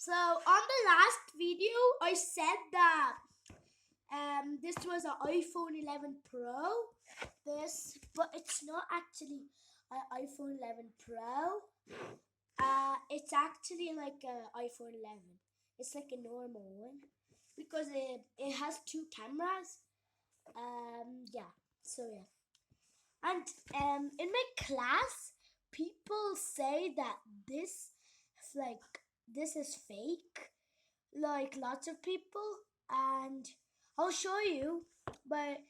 So on the last video, I said that this was an iPhone 11 Pro. But it's not actually an iPhone 11 Pro. It's actually like an iPhone 11. It's like a normal one because it has two cameras. Yeah. So yeah. And in my class, people say that this, like, this is fake. Like lots of people, and I'll show you by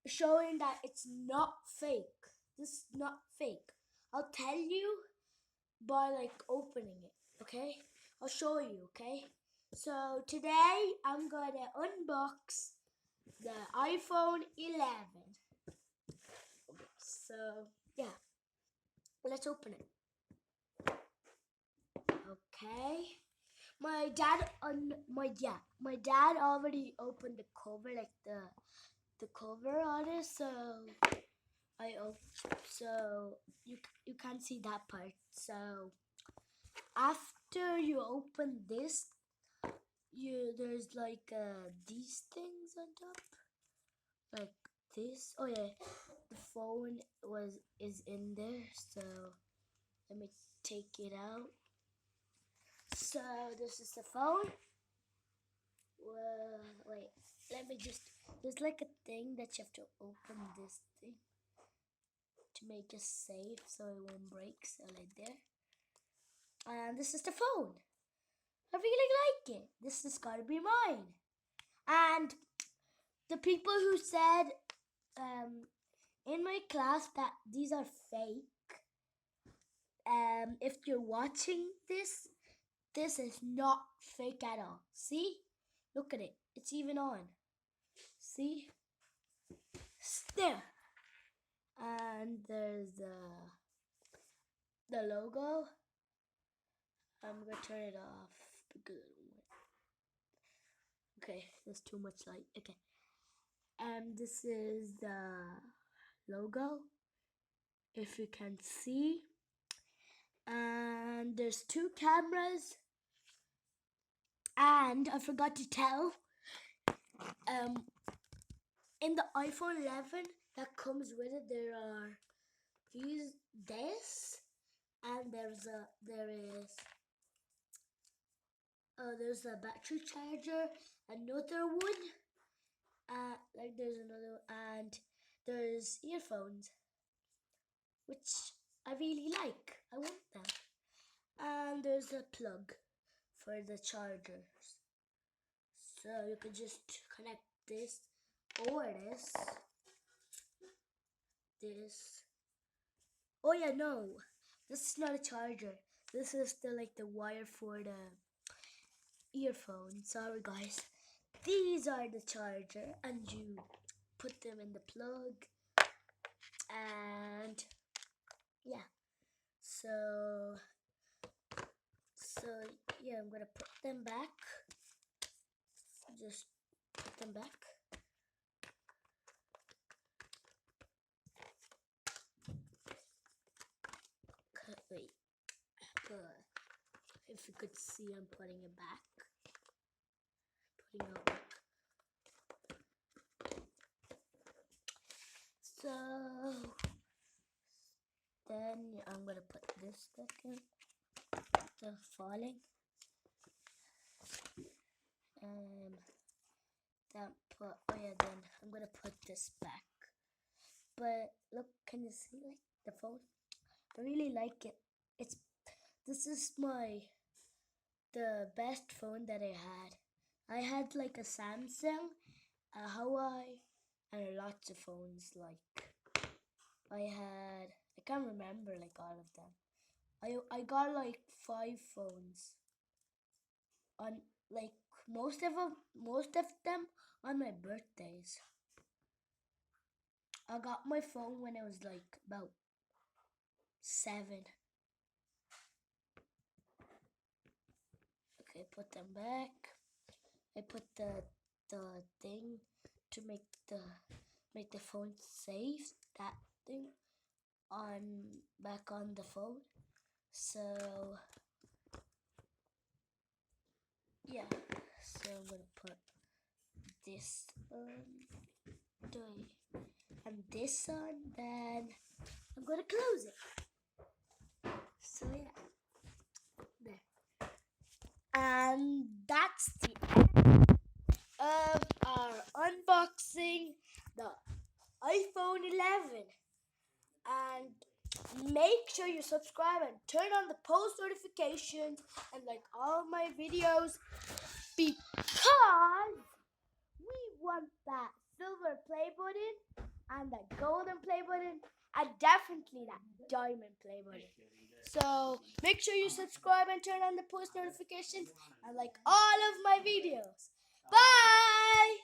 showing that it's not fake. This is not fake. I'll tell you by like opening it. Okay, I'll show you. Okay, so today I'm gonna unbox the iPhone 11. So yeah, let's open it. Okay. My dad already opened the cover, like the cover on it. So you can't see that part. So after you open this, there's like these things on top, like this. Oh yeah, the phone is in there. So let me take it out. So this is the phone. Well, wait. Let me just. There's like a thing that you have to open this thing to make it safe so it won't break. So like there. And this is the phone. I really like it. This is gotta be mine. And the people who said in my class that these are fake, if you're watching this is not fake at all. See? Look at it. It's even on. See? There. And there's the logo. I'm gonna turn it off because okay, there's too much light. Okay. This is the logo, if you can see. And there's two cameras. And I forgot to tell, in the iPhone 11 that comes with it, there are this, and there's a battery charger, another one, like there's another, and there's earphones, which I really like. I want them. And there's a plug for the chargers, so you could just connect this or this. Oh yeah, no, this is not a charger. This is the wire for the earphone. Sorry guys. These are the charger, and you put them in the plug, and yeah. So yeah, I'm gonna put them back. Just put them back. Wait, if you could see, I'm putting it back. Putting it back. So then I'm gonna put this back in. The falling. Then I'm gonna put this back. But look, can you see like the phone? I really like it. This is the best phone that I had. I had like a Samsung, a Hawaii, and lots of phones. Like I can't remember like all of them. I got like 5 phones on, like most of them on my birthdays. I got my phone when I was like about 7. Okay, put them back. I put the thing to make the phone safe. That thing back on the phone. So Yeah, so I'm gonna put this on and this on, then I'm gonna close it. So yeah, there. And that's the end of our unboxing the iPhone 11. And make sure you subscribe and turn on the post notifications and like all my videos, because we want that silver play button and that golden play button and definitely that diamond play button. So make sure you subscribe and turn on the post notifications and like all of my videos. Bye!